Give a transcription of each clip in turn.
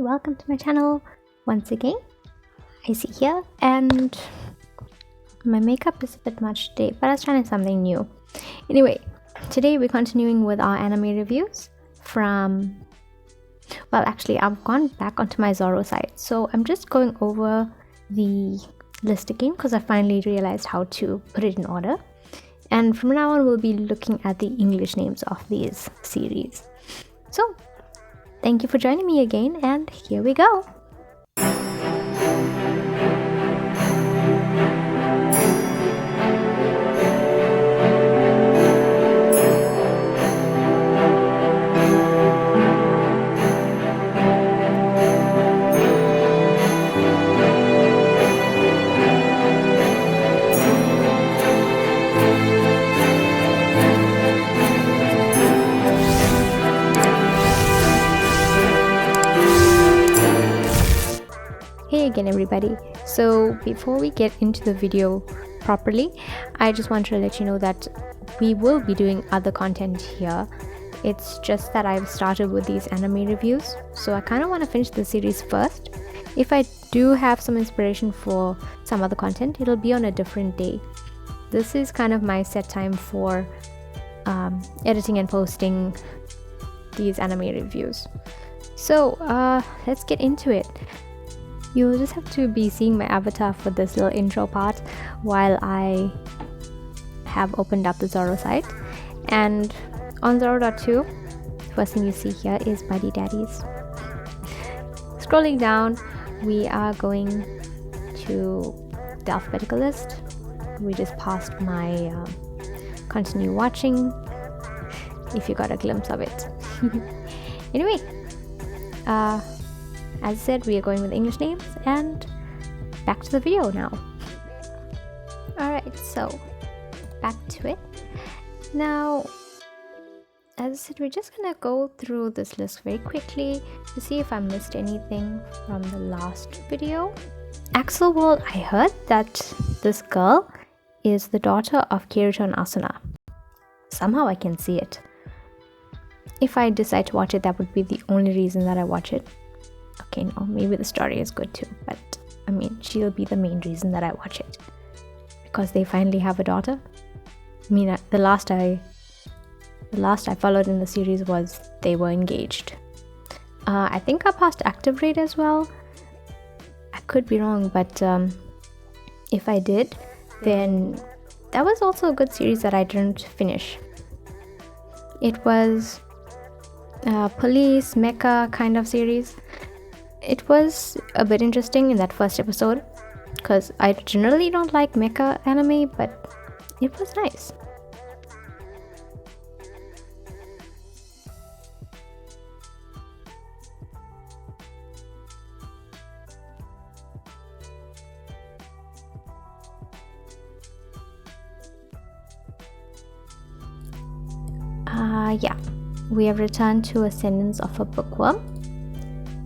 welcome to my channel once again. I see here, and my makeup is a bit much today, but I was trying something new. Anyway, today we're continuing with our anime reviews from, well, actually I've gone back onto my Zoro site, so I'm just going over the list again because I finally realized how to put it in order. And from now on we'll be looking at the English names of these series. So thank you for joining me again, and here we go. Hey again everybody. So before we get into the video properly, I just want to let you know that we will be doing other content here. It's just that I've started with these anime reviews, so I kind of want to finish the series first. If I do have some inspiration for some other content, it'll be on a different day. This is kind of my set time for editing and posting these anime reviews. So let's get into it. You'll just have to be seeing my avatar for this little intro part while I have opened up the Zoro site. And on Zoro.2, first thing you see here is Buddy Daddies. Scrolling down, we are going to the alphabetical list. We just passed my continue watching, if you got a glimpse of it. Anyway, as I said, we are going with English names, and back to the video now. Alright, so back to it. Now, as I said, we're just gonna go through this list very quickly to see if I missed anything from the last video. Accel World, I heard that this girl is the daughter of Kirito and Asuna. Somehow I can see it. If I decide to watch it, that would be the only reason that I watch it. Okay, no, maybe the story is good too, but I mean, she'll be the main reason that I watch it. Because they finally have a daughter. I mean, the last I followed in the series was they were engaged. I think I passed Active Raid as well. I could be wrong, but if I did, then that was also a good series that I didn't finish. It was police, mecha kind of series. It was a bit interesting in that first episode because I generally don't like mecha anime, but it was nice. Yeah, we have returned to Ascendance of a Bookworm.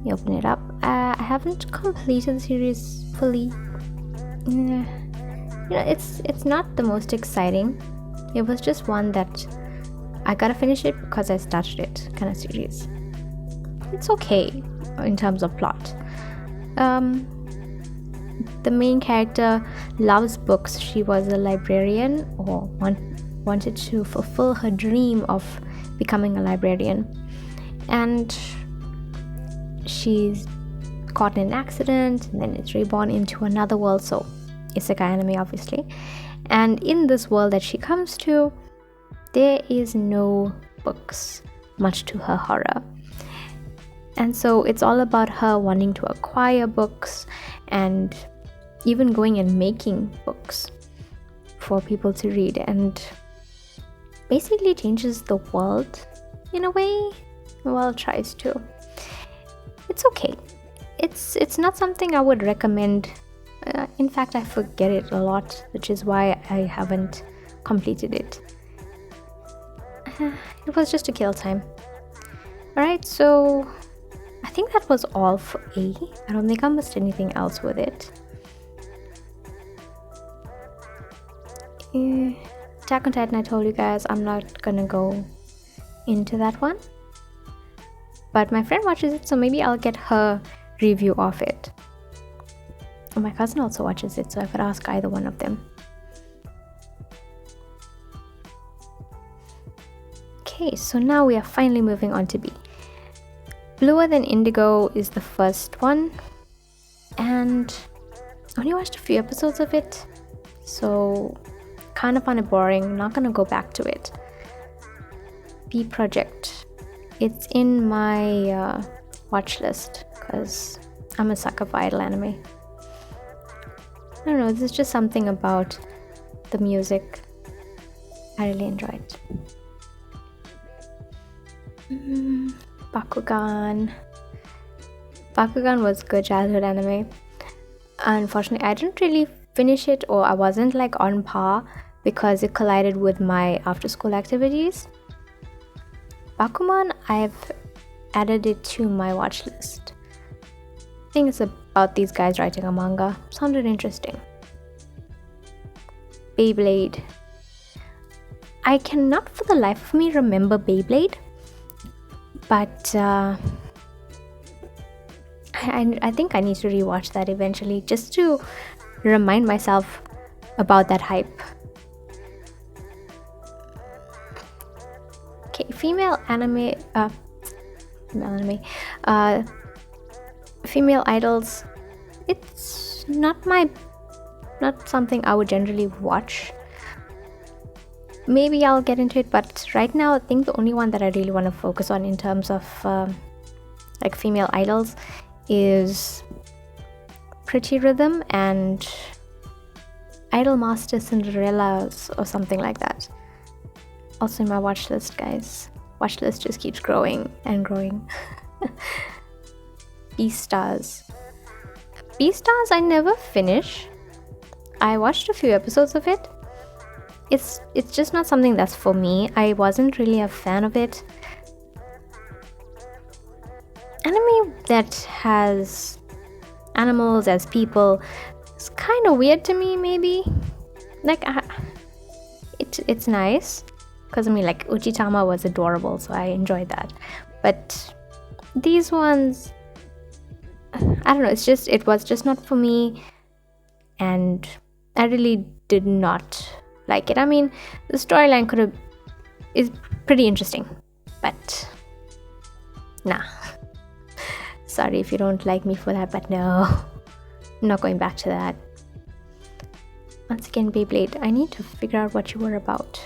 You open it up. I haven't completed the series fully. You know, it's not the most exciting. It was just one that I gotta finish it because I started it kind of series. It's okay in terms of plot. The main character loves books. She was a librarian, or wanted to fulfill her dream of becoming a librarian, and she's caught in an accident and then is reborn into another world, so isekai anime obviously. And in this world that she comes to, there is no books, much to her horror. And so it's all about her wanting to acquire books and even going and making books for people to read, and basically changes the world in a way. Well, tries to. It's okay. It's not something I would recommend. In fact, I forget it a lot, which is why I haven't completed it. It was just a kill time. Alright, so I think that was all for A. I don't think I missed anything else with it. Attack on Titan, I told you guys I'm not gonna go into that one. but my friend watches it, so maybe I'll get her review of it. And my cousin also watches it, so I could ask either one of them. Okay, so now we are finally moving on to B. Bluer Than Indigo is the first one, and I only watched a few episodes of it, so kind of found it boring. Not gonna go back to it. B Project, it's in my watch list because I'm a sucker for idol anime. I don't know, there's just something about the music I really enjoyed. Bakugan was good childhood anime. Unfortunately, I didn't really finish it, or I wasn't like on par because it collided with my after school activities. Bakuman, I've added it to my watch list. I think it's about these guys writing a manga. Sounded interesting. Beyblade. I cannot for the life of me remember Beyblade, but I think I need to rewatch that eventually just to remind myself about that hype. Okay, female idols. It's not something I would generally watch. Maybe I'll get into it, but right now I think the only one that I really want to focus on in terms of like female idols is Pretty Rhythm and Idol Master Cinderella's or something like that. Also in my watch list, guys. Watch list just keeps growing and growing. Beastars. Beastars I never finish. I watched a few episodes of it. It's just not something that's for me. I wasn't really a fan of it. Anime that has animals as people is kind of weird to me, maybe. Like, it's nice. Because, I mean, like, Uchitama was adorable, so I enjoyed that. But these ones, I don't know, it was just not for me. And I really did not like it. I mean, the storyline is pretty interesting, but nah. Sorry if you don't like me for that, but no, I'm not going back to that. Once again, Beyblade, I need to figure out what you were about.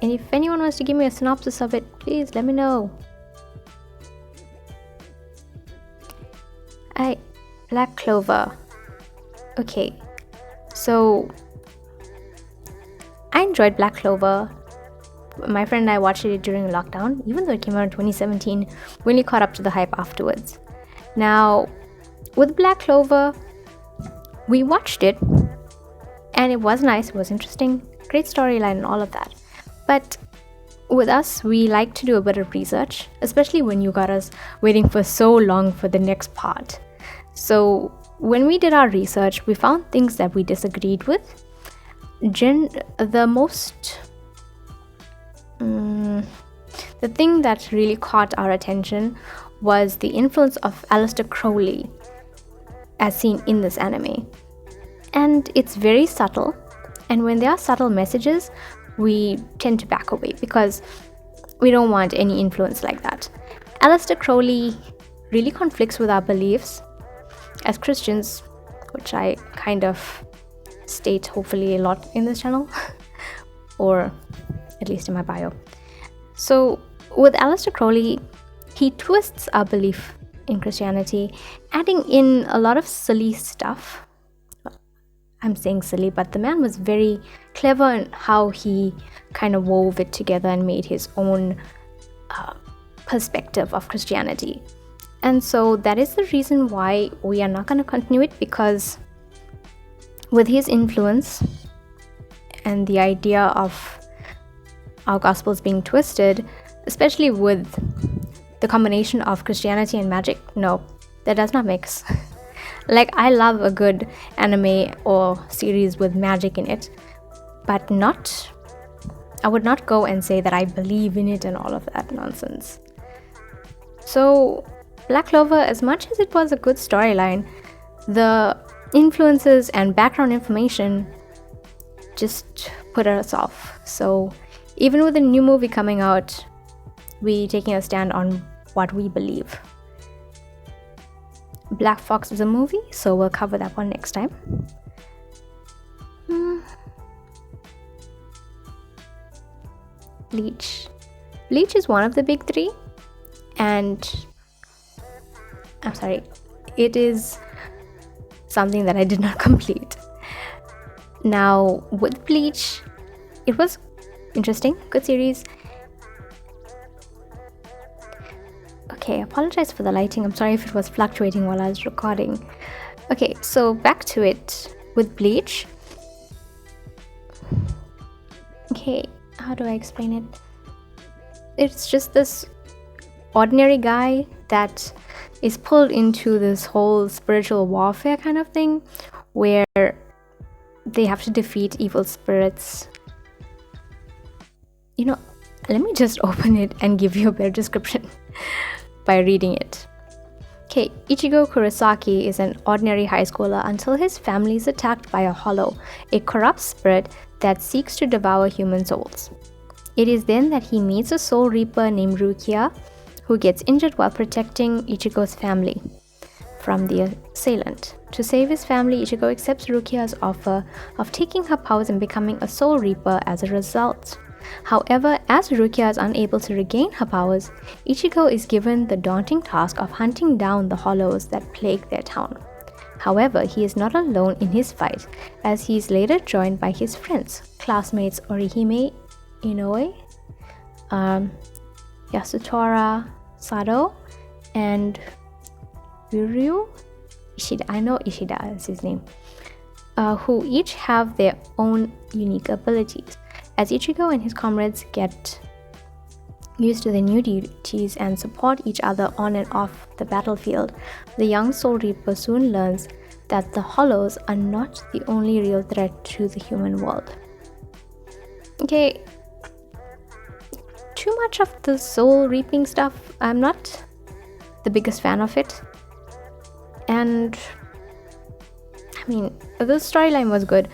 And if anyone wants to give me a synopsis of it, please let me know. Black Clover. Okay, so I enjoyed Black Clover. My friend and I watched it during lockdown. Even though it came out in 2017, we only caught up to the hype afterwards. Now, with Black Clover, we watched it, and it was nice, it was interesting, great storyline and all of that. But with us, we like to do a bit of research, especially when you got us waiting for so long for the next part. So when we did our research, we found things that we disagreed with. The thing that really caught our attention was the influence of Aleister Crowley as seen in this anime. And it's very subtle, and when there are subtle messages, we tend to back away because we don't want any influence like that. Aleister Crowley really conflicts with our beliefs as Christians, which I kind of state hopefully a lot in this channel, or at least in my bio. So with Aleister Crowley, he twists our belief in Christianity, adding in a lot of silly stuff. I'm saying silly, but the man was very clever in how he kind of wove it together and made his own perspective of Christianity. And so that is the reason why we are not going to continue it, because with his influence and the idea of our gospels being twisted, especially with the combination of Christianity and magic, no, that does not mix. Like, I love a good anime or series with magic in it, but I would not go and say that I believe in it and all of that nonsense. So Black Clover, as much as it was a good storyline, the influences and background information just put us off. So even with a new movie coming out, we taking a stand on what we believe. Black Fox is a movie, so we'll cover that one next time. Bleach. Bleach is one of the big three, and I'm sorry, it is something that I did not complete. Now, with Bleach, it was interesting, good series. Okay, I apologize for the lighting. I'm sorry if it was fluctuating while I was recording. Okay, so back to it with Bleach. Okay, how do I explain it? It's just this ordinary guy that is pulled into this whole spiritual warfare kind of thing, where they have to defeat evil spirits. You know, let me just open it and give you a better description by reading it. Okay, Ichigo Kurosaki is an ordinary high schooler until his family is attacked by a hollow, a corrupt spirit that seeks to devour human souls. It is then that he meets a soul reaper named Rukia, who gets injured while protecting Ichigo's family from the assailant. To save his family, Ichigo accepts Rukia's offer of taking her powers and becoming a soul reaper as a result. However, as Rukia is unable to regain her powers, Ichigo is given the daunting task of hunting down the hollows that plague their town. However, he is not alone in his fight, as he is later joined by his friends, classmates Orihime Inoue, Yasutora Sado, and Ryu Ishida. I know Ishida is his name, who each have their own unique abilities. As Ichigo and his comrades get used to their new duties and support each other on and off the battlefield, the young Soul Reaper soon learns that the Hollows are not the only real threat to the human world. Okay, too much of the soul reaping stuff, I'm not the biggest fan of it. And I mean, the storyline was good,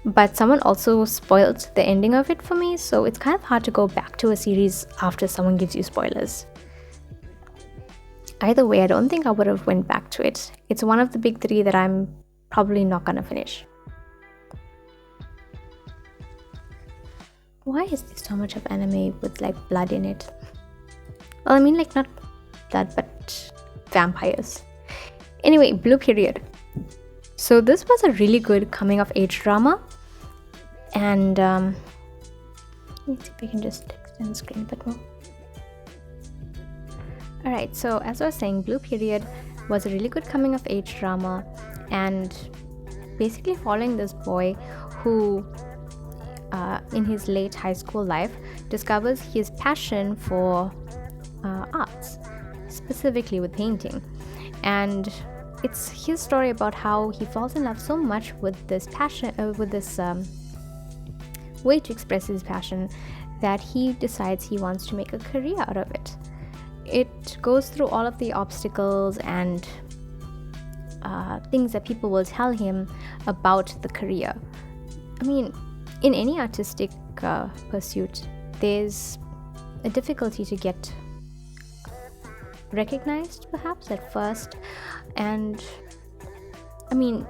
but someone also spoiled the ending of it for me, so it's kind of hard to go back to a series after someone gives you spoilers. Either way, I don't think I would have went back to it. It's one of the big three that I'm probably not gonna finish. Why is there so much of anime with like blood in it? Well, I mean like not blood, but vampires. Anyway, Blue Period. So this was a really good coming of age drama, and let's see if we can just extend the screen a bit more. Alright, so as I was saying, Blue Period was a really good coming of age drama, and basically following this boy who in his late high school life discovers his passion for arts, specifically with painting. And it's his story about how he falls in love so much with this passion, with this way to express his passion, that he decides he wants to make a career out of it. It goes through all of the obstacles and things that people will tell him about the career. I mean, in any artistic pursuit, there's a difficulty to get recognized perhaps at first. And I mean,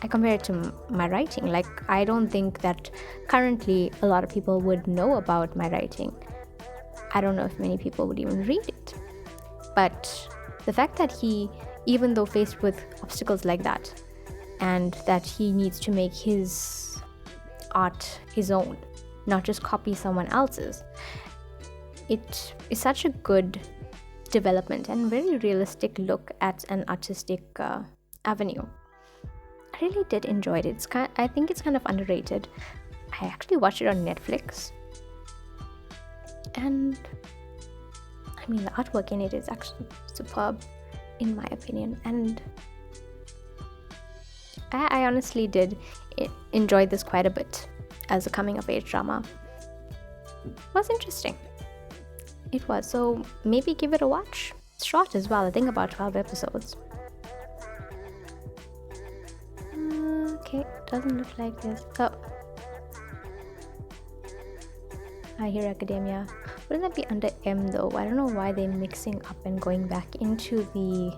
I compare it to my writing. Like, I don't think that currently a lot of people would know about my writing. I don't know if many people would even read it. But the fact that he, even though faced with obstacles like that, and that he needs to make his art his own, not just copy someone else's, it is such a good development and very realistic look at an artistic avenue. I really did enjoy it. I think it's kind of underrated. I actually watched it on Netflix, and I mean, the artwork in it is actually superb in my opinion, and I honestly did enjoy this quite a bit as a coming of age drama. It was interesting. It was, so maybe give it a watch. short as well, I think about 12 episodes. Okay, doesn't look like this. Oh, My Hero Academia. Wouldn't that be under M though? I don't know why they're mixing up and going back into the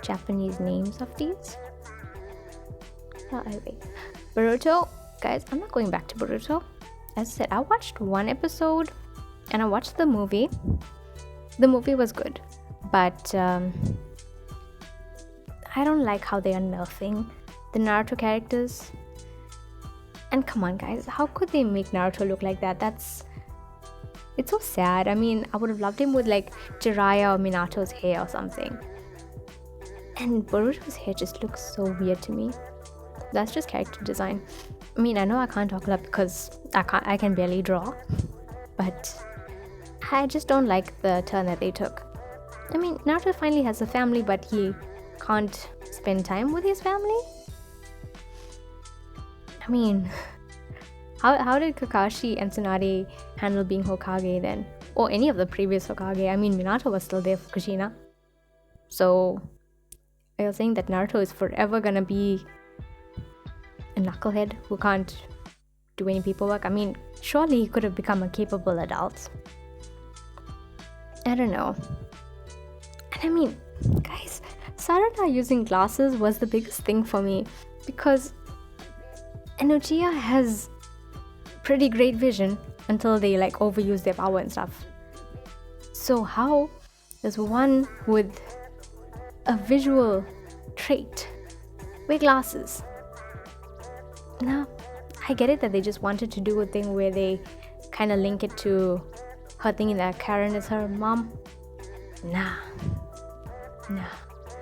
Japanese names of these. Oh, anyway. Boruto. Guys, I'm not going back to Boruto. As I said, I watched one episode and I watched the movie. The movie was good, but I don't like how they are nerfing the Naruto characters. And come on guys, how could they make Naruto look like that? It's so sad. I mean, I would have loved him with like Jiraiya or Minato's hair or something. And Boruto's hair just looks so weird to me. That's just character design. I mean, I know I can't talk a lot because I can barely draw, but I just don't like the turn that they took. I mean, Naruto finally has a family, but he can't spend time with his family? I mean, how did Kakashi and Tsunade handle being Hokage then? Or any of the previous Hokage? I mean, Minato was still there for Kushina. So, are you saying that Naruto is forever gonna be a knucklehead who can't do any paperwork? I mean, surely he could have become a capable adult. I don't know. And I mean, guys, Sarada using glasses was the biggest thing for me because Enochiya has pretty great vision until they like overuse their power and stuff. So how does one with a visual trait wear glasses? Now, I get it that they just wanted to do a thing where they kind of link it to her thinking that Karen is her mom. Nah.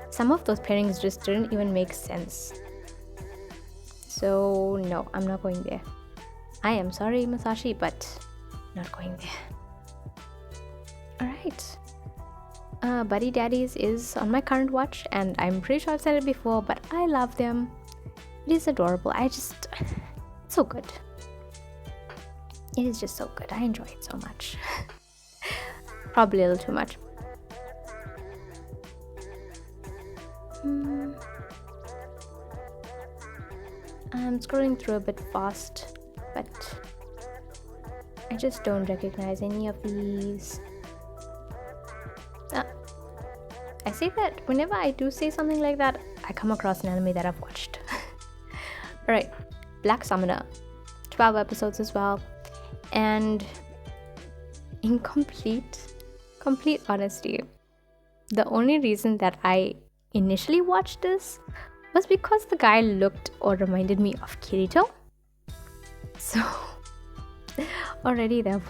Some of those pairings just didn't even make sense. So no, I'm not going there. I am sorry, Masashi, but not going there. Alright. Buddy Daddies is on my current watch, and I'm pretty sure I've said it before, but I love them. It is adorable. It's so good. It is just so good. I enjoy it so much. Probably a little too much. I'm scrolling through a bit fast, but I just don't recognize any of these. I say that whenever I do say something like that, I come across an anime that I've watched. Alright, Black Summoner. 12 episodes as well. And in complete honesty, the only reason that I initially watched this was because the guy looked or reminded me of Kirito. So already that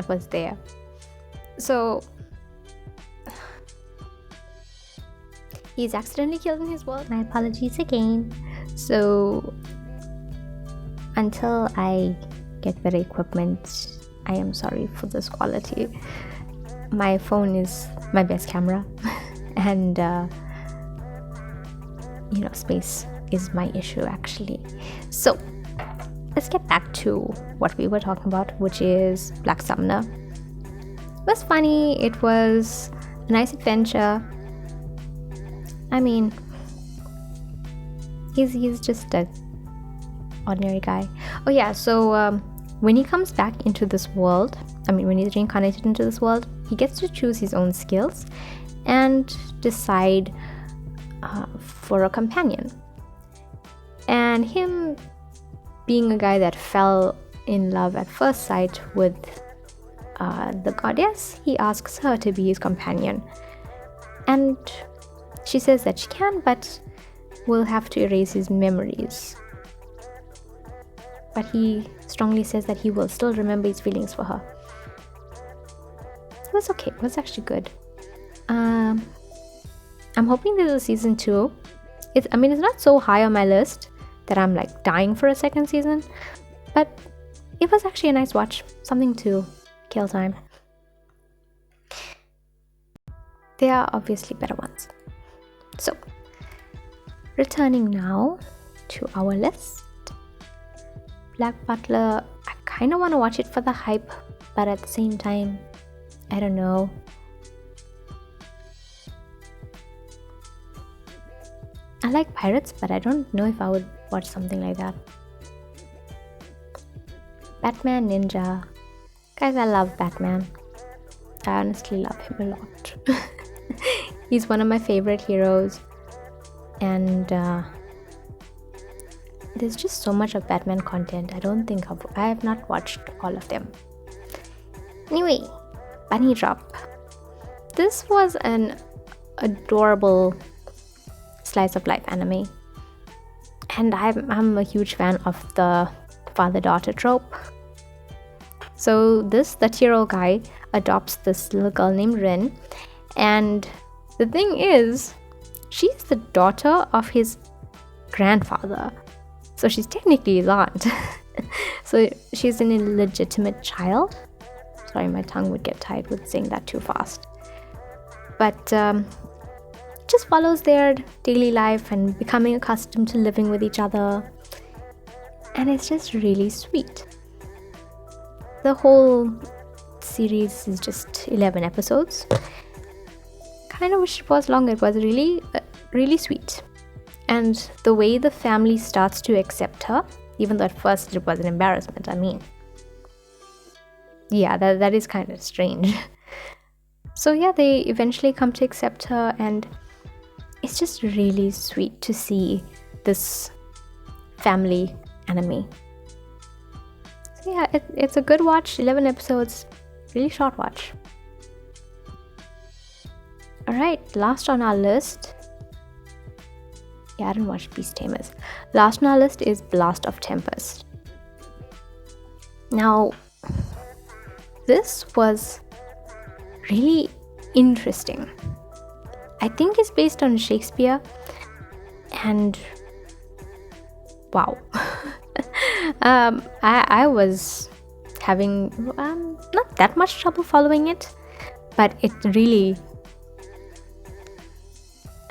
was there. So he's accidentally killed in his world. My apologies again. So until I get better equipment, I am sorry for this quality. My phone is my best camera and space is my issue actually. So let's get back to what we were talking about, which is Black Summoner. It was funny. It was a nice adventure. I mean, he's just an ordinary guy. Oh yeah, so when he comes back into this world, when he's reincarnated into this world, he gets to choose his own skills and decide for a companion. And him being a guy that fell in love at first sight with the goddess, he asks her to be his companion. And she says that she can, but will have to erase his memories. But he strongly says that he will still remember his feelings for her. It was okay. It was actually good. I'm hoping there's a season 2. It's not so high on my list that I'm like dying for a second season, but it was actually a nice watch. Something to kill time. There are obviously better ones. So, returning now to our list. Black Butler, I kind of want to watch it for the hype, but at the same time, I don't know. I like pirates, but I don't know if I would watch something like that. Batman Ninja. Guys, I love Batman. I honestly love him a lot. He's one of my favorite heroes, and there's just so much of Batman content. I have not watched all of them. Anyway, Bunny Drop. This was an adorable slice of life anime, and I'm a huge fan of the father-daughter trope. So this 30-year-old guy adopts this little girl named Rin, and the thing is, she's the daughter of his grandfather, so she's technically his aunt. So she's an illegitimate child. Sorry, my tongue would get tied with saying that too fast. But just follows their daily life and becoming accustomed to living with each other, and it's just really sweet. The whole series is just 11 episodes. Kind of wish it was longer. It was really, really sweet. And the way the family starts to accept her, even though at first it was an embarrassment, yeah, that is kind of strange. So yeah, they eventually come to accept her, and it's just really sweet to see this family anime. So yeah, it's a good watch. 11 episodes, really short watch. Alright, last on our list. Yeah, I didn't watch Beast Tamers. Last on our list is Blast of Tempest. Now, this was really interesting. I think it's based on Shakespeare, and wow. I was having not that much trouble following it, but it really,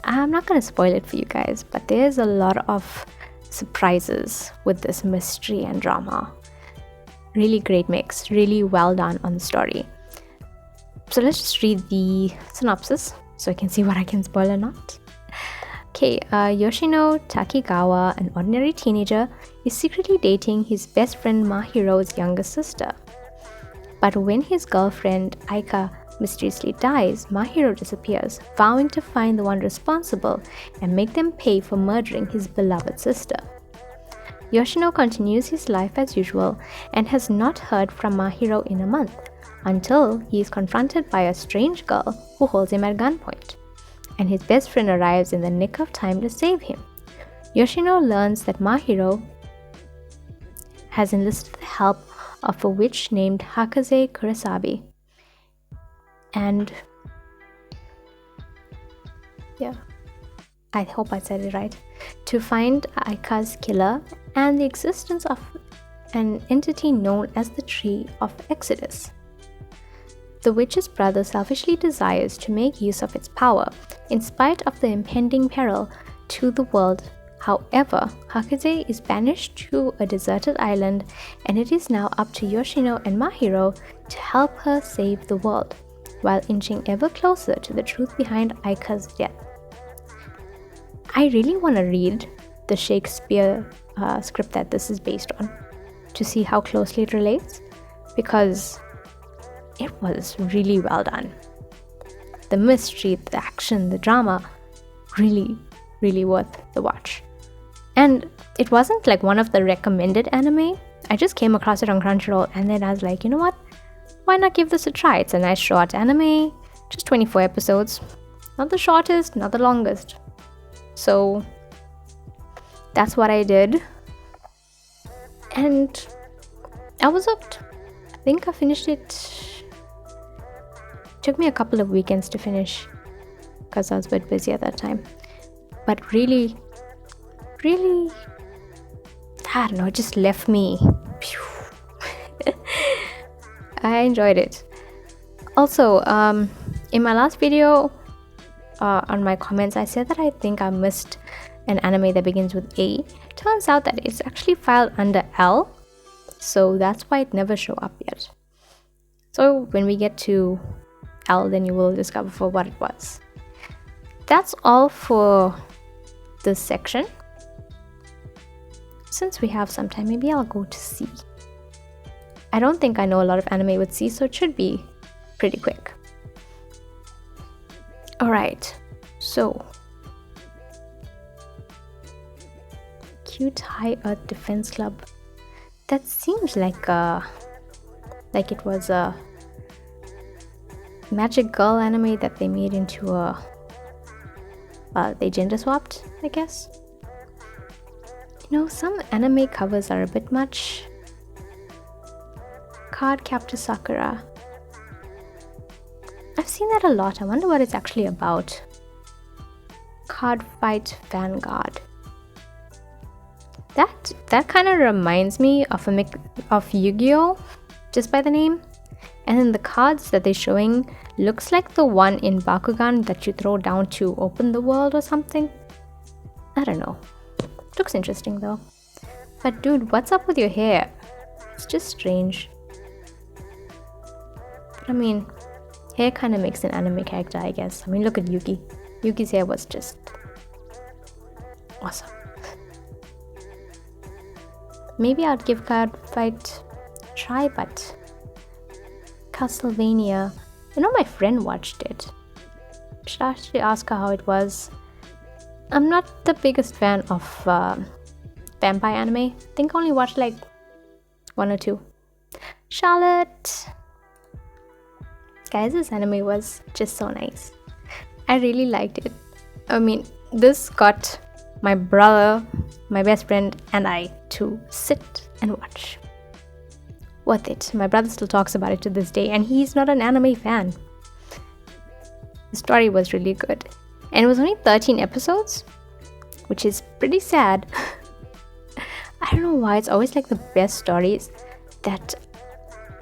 I'm not going to spoil it for you guys, but there's a lot of surprises with this mystery and drama. Really great mix, really well done on the story. So let's just read the synopsis so I can see what I can spoil or not. Okay, Yoshino Takigawa, an ordinary teenager, is secretly dating his best friend Mahiro's younger sister. But when his girlfriend Aika mysteriously dies, Mahiro disappears, vowing to find the one responsible and make them pay for murdering his beloved sister. Yoshino continues his life as usual and has not heard from Mahiro in a month, until he is confronted by a strange girl who holds him at gunpoint, and his best friend arrives in the nick of time to save him. Yoshino learns that Mahiro has enlisted the help of a witch named Hakaze Kurisabi. And yeah, I hope I said it right. To find Aika's killer and the existence of an entity known as the Tree of Exodus. The witch's brother selfishly desires to make use of its power, in spite of the impending peril to the world. However, Hakaze is banished to a deserted island, and it is now up to Yoshino and Mahiro to help her save the world, while inching ever closer to the truth behind Aika's death. I really want to read the Shakespeare script that this is based on to see how closely it relates, because it was really well done. The mystery, the action, the drama, really, really worth the watch. And it wasn't like one of the recommended anime. I just came across it on Crunchyroll, and then I was like, you know what? Why not give this a try? It's a nice short anime, just 24 episodes. Not the shortest, not the longest. So that's what I did. And I was hooked. I think I finished it. Took me a couple of weekends to finish because I was a bit busy at that time. But really, really, I don't know, it just left me. I enjoyed it. Also, in my last video, on my comments, I said that I think I missed an anime that begins with A. Turns out that it's actually filed under L, so that's why it never showed up yet. So when we get to L, then you will discover for what it was. That's all for this section. Since we have some time, maybe I'll go to C. I don't think I know a lot of anime with C, so it should be pretty quick. Alright, so Cute High Earth Defense Club. That seems like it was a magic girl anime that they made into a they gender swapped, I guess. You know, some anime covers are a bit much. Card Captor Sakura. I've seen that a lot. I wonder what it's actually about. Card Fight Vanguard. That kind of reminds me of Yu-Gi-Oh! Just by the name. And then the cards that they're showing looks like the one in Bakugan that you throw down to open the world or something. I don't know. Looks interesting though. But dude, what's up with your hair? It's just strange. I mean, hair kind of makes an anime character, I guess. I mean, look at Yuki. Yuki's hair was just awesome. Maybe I'd give Card Fight a try, but Castlevania. You know, my friend watched it. Should actually ask her how it was. I'm not the biggest fan of vampire anime. I think I only watched like 1 or 2. Charlotte. Guys, this anime was just so nice. I really liked it. I mean, this got my brother, my best friend, and I to sit and watch. Worth it. My brother still talks about it to this day, and he's not an anime fan. The story was really good. And it was only 13 episodes, which is pretty sad. I don't know why, it's always like the best stories that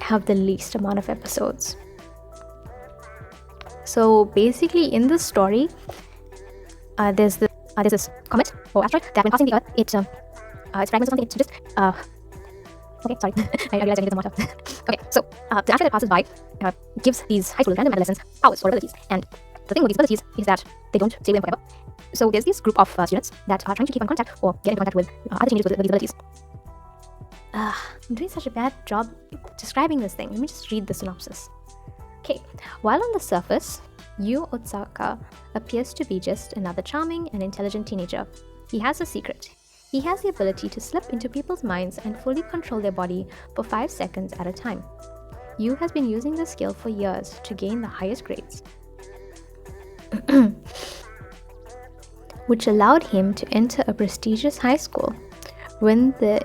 have the least amount of episodes. So basically in this story, there's this comet or asteroid that when passing the Earth, it's fragments or something. It's just okay, sorry. I realized I needed some water. Okay, so the asteroid that passes by gives these high schoolers, random adolescents, powers or abilities. And the thing with these abilities is that they don't stay with them forever. So there's this group of students that are trying to keep in contact or get in contact with other teenagers with these abilities. I'm doing such a bad job describing this thing. Let me just read the synopsis. Okay, while on the surface, Yu Otsaka appears to be just another charming and intelligent teenager. He has a secret. He has the ability to slip into people's minds and fully control their body for 5 seconds at a time. Yu has been using this skill for years to gain the highest grades, which allowed him to enter a prestigious high school. When the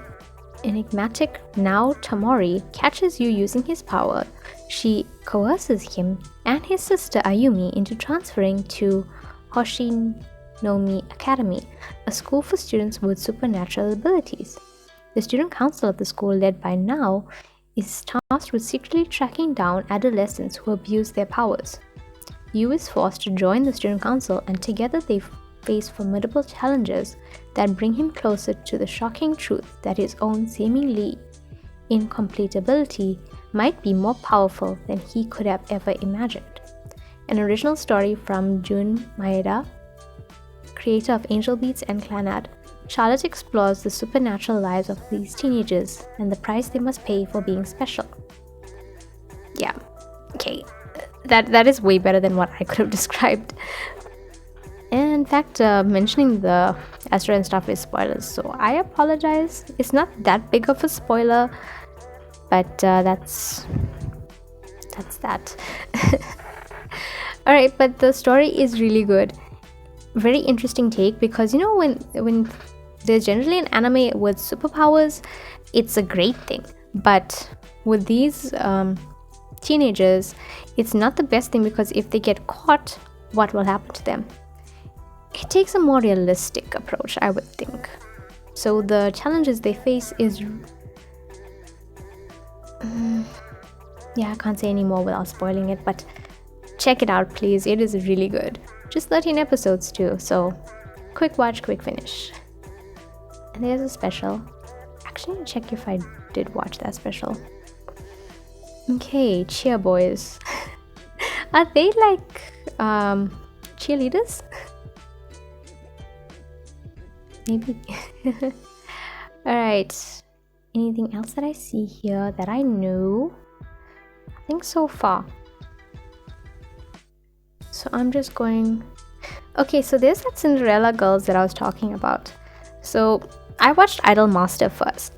enigmatic Nao Tamori catches Yu using his power, she coerces him and his sister Ayumi into transferring to Hoshinomi Academy, a school for students with supernatural abilities. The student council of the school, led by Nao, is tasked with secretly tracking down adolescents who abuse their powers. Yu is forced to join the student council, and together they face formidable challenges that bring him closer to the shocking truth that his own seemingly incomplete ability might be more powerful than he could have ever imagined. An original story from Jun Maeda, creator of Angel Beats and Clannad, Charlotte explores the supernatural lives of these teenagers and the price they must pay for being special. Yeah, okay, that is way better than what I could have described. And in fact, mentioning the asteroid and stuff is spoilers, so I apologize. It's not that big of a spoiler, but that's that. Alright, but the story is really good. Very interesting take, because you know, when there's generally an anime with superpowers, it's a great thing. But with these teenagers, it's not the best thing, because if they get caught, what will happen to them? It takes a more realistic approach, I would think. So the challenges they face is... yeah, I can't say any more without spoiling it, but check it out, please. It is really good. Just 13 episodes too, so quick watch, quick finish. And there's a special. Actually, check if I did watch that special. Okay, cheer boys. Are they like cheerleaders? maybe. Alright, anything else that I see here that I know? I think so far. So I'm just going... Okay, so there's that Cinderella girls that I was talking about. So I watched Idol Master first.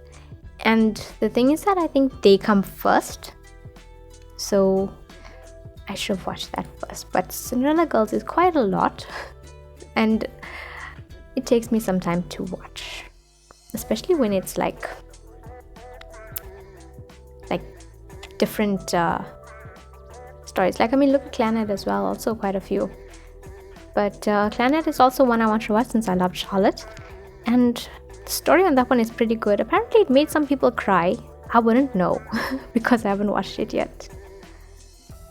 And the thing is that I think they come first. So I should have watched that first. But Cinderella girls is quite a lot. And it takes me some time to watch. Especially when it's like different stories. Like, I mean, look at Clannad as well. Also quite a few. But Clannad is also one I want to watch since I love Charlotte. And the story on that one is pretty good. Apparently it made some people cry. I wouldn't know because I haven't watched it yet.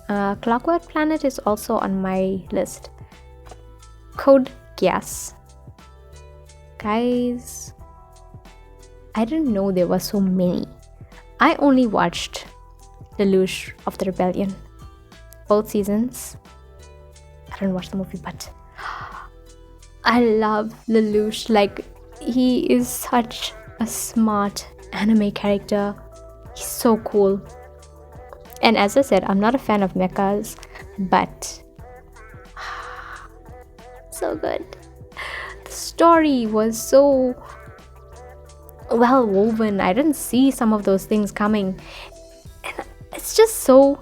Clockwork Planet is also on my list. Code Geass. Guys, I didn't know there were so many. I only watched Lelouch of the Rebellion. Both seasons. I didn't watch the movie, but I love Lelouch. Like, he is such a smart anime character. He's so cool. And as I said, I'm not a fan of mechas, but so good. The story was so well woven. I didn't see some of those things coming. And it's just so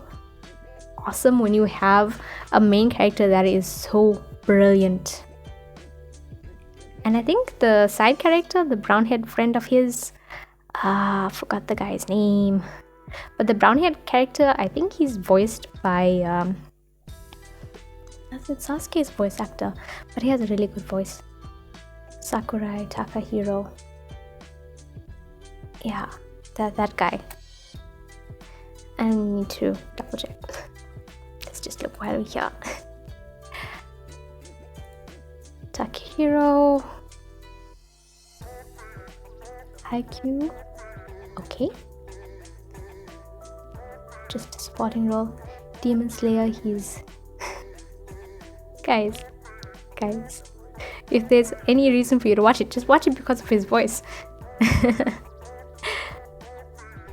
awesome when you have a main character that is so brilliant. And I think the side character, the brown-haired friend of his, I forgot the guy's name. But the brown-haired character, I think he's voiced by it's Sasuke's voice actor, but he has a really good voice. Sakurai Takahiro. Yeah, that guy. I need to double check. Let's just look while we're here. Takahiro. IQ. Okay. Just a supporting role. Demon Slayer, he's... Guys. If there's any reason for you to watch it, just watch it because of his voice.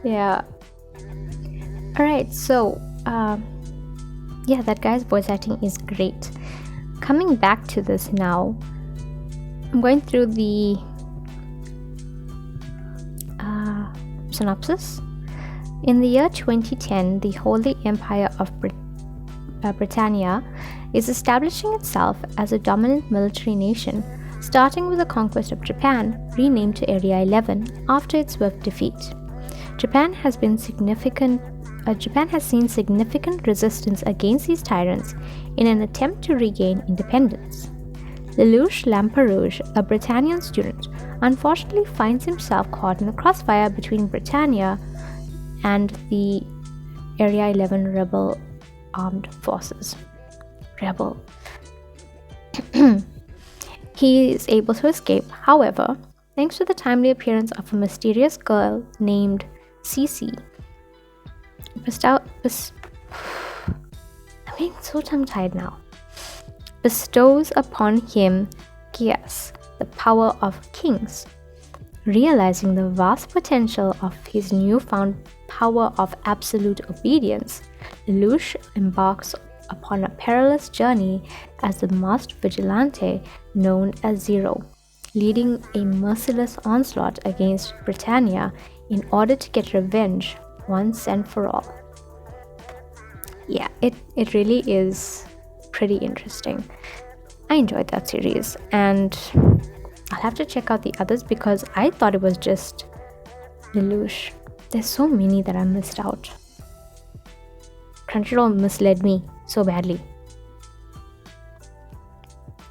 Yeah. Alright, so yeah, that guy's voice acting is great. Coming back to this now, I'm going through the synopsis. In the year 2010, the Holy Empire of Britannia is establishing itself as a dominant military nation, starting with the conquest of Japan, renamed to Area 11 after its swift defeat. Japan has seen significant resistance against these tyrants in an attempt to regain independence. Lelouch Lamperouge, a Britannian student, unfortunately finds himself caught in a crossfire between Britannia and the Area 11 rebel armed forces. He is able to escape, however, thanks to the timely appearance of a mysterious girl named Cece. I'm getting so tongue-tied now. Bestows upon him Geass, the power of kings. Realizing the vast potential of his newfound power of absolute obedience, Lelouch embarks upon a perilous journey as the masked vigilante known as Zero, leading a merciless onslaught against Britannia in order to get revenge once and for all. Yeah, it really is pretty interesting. I enjoyed that series, and I'll have to check out the others because I thought it was just Lelouch. There's so many that I missed out. Crunchyroll misled me so badly.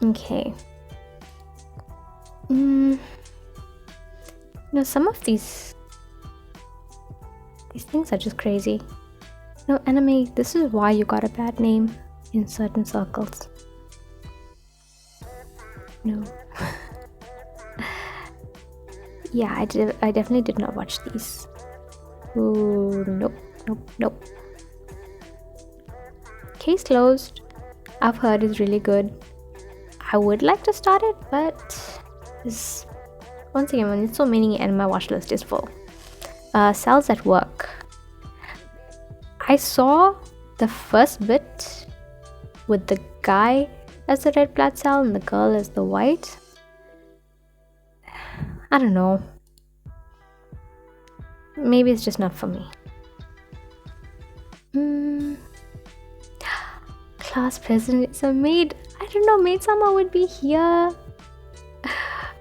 Okay. Some of these things are just crazy. Anime, this is why you got a bad name in certain circles. No. Yeah, I definitely did not watch these. Ooh, nope. Case Closed, I've heard is really good. I would like to start it, but there's once again, when it's so many and my watch list is full. Cells at work. I saw the first bit with the guy as the red blood cell and the girl as the white. I don't know. Maybe it's just not for me. Class president is a Maid. I don't know, Maid Sama would be here.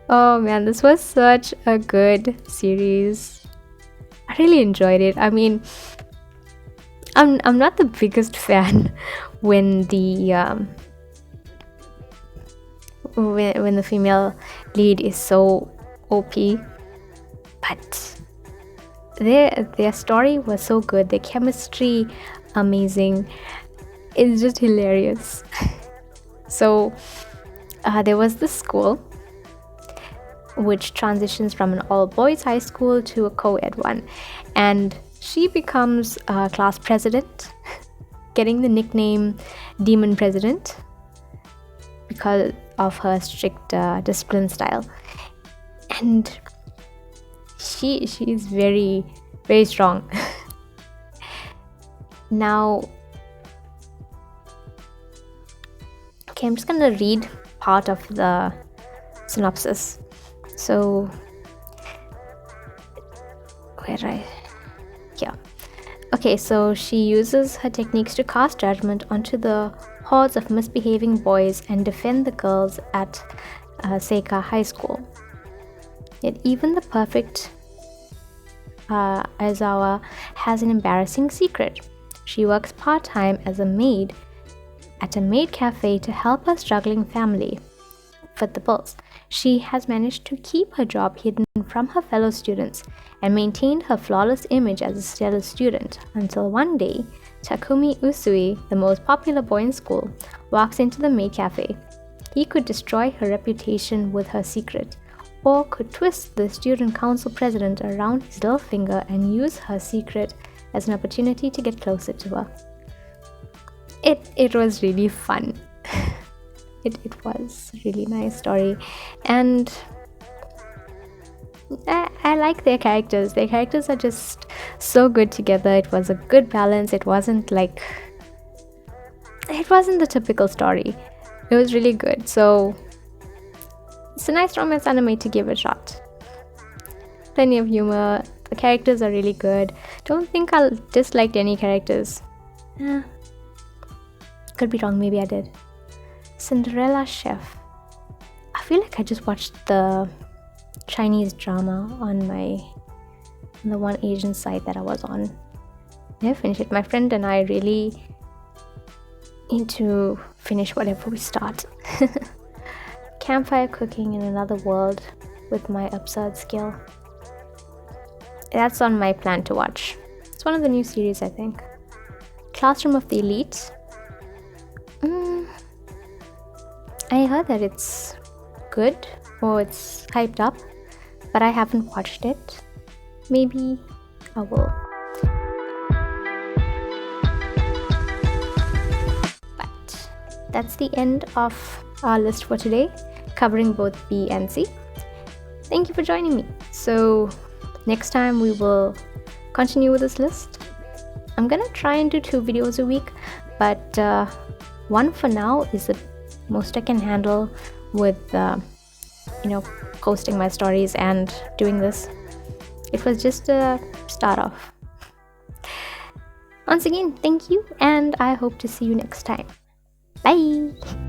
Oh man, this was such a good series. I really enjoyed it. I mean, I'm not the biggest fan when the when the female lead is so OP, but their story was so good, their chemistry amazing. It's just hilarious. So there was this school which transitions from an all-boys high school to a co-ed one, and she becomes class president, getting the nickname Demon President because of her strict discipline style. And she is very, very strong. Now, okay, I'm just gonna read part of the synopsis. So, okay, so she uses her techniques to cast judgment onto the hordes of misbehaving boys and defend the girls at Seika High School. Yet even the perfect Aizawa has an embarrassing secret. She works part-time as a maid at a maid cafe to help her struggling family fit the bills. She has managed to keep her job hidden from her fellow students and maintained her flawless image as a stellar student until one day, Takumi Usui, the most popular boy in school, walks into the maid cafe. He could destroy her reputation with her secret, or could twist the student council president around his little finger and use her secret as an opportunity to get closer to her. It was really fun. It was a really nice story, and I like their characters. Their characters are just so good together. It was a good balance. It wasn't the typical story. It was really good. So it's a nice romance anime to give it a shot. Plenty of humor. The characters are really good. Don't think I disliked any characters. Could be wrong, maybe I did. Cinderella Chef. I feel like I just watched the Chinese drama on the one Asian site that I was on. Never finished it. My friend and I really need to finish whatever we start. Campfire cooking in another world with my absurd skill. That's on my plan to watch. It's one of the new series, I think. Classroom of the Elite. I heard that it's good, or it's hyped up, but I haven't watched it. Maybe I will. But that's the end of our list for today, covering both B and C. Thank you for joining me. So next time we will continue with this list. I'm gonna try and do 2 videos a week, but one for now is the most I can handle with posting my stories and doing this. It was just a start off. Once again, thank you, and I hope to see you next time. Bye.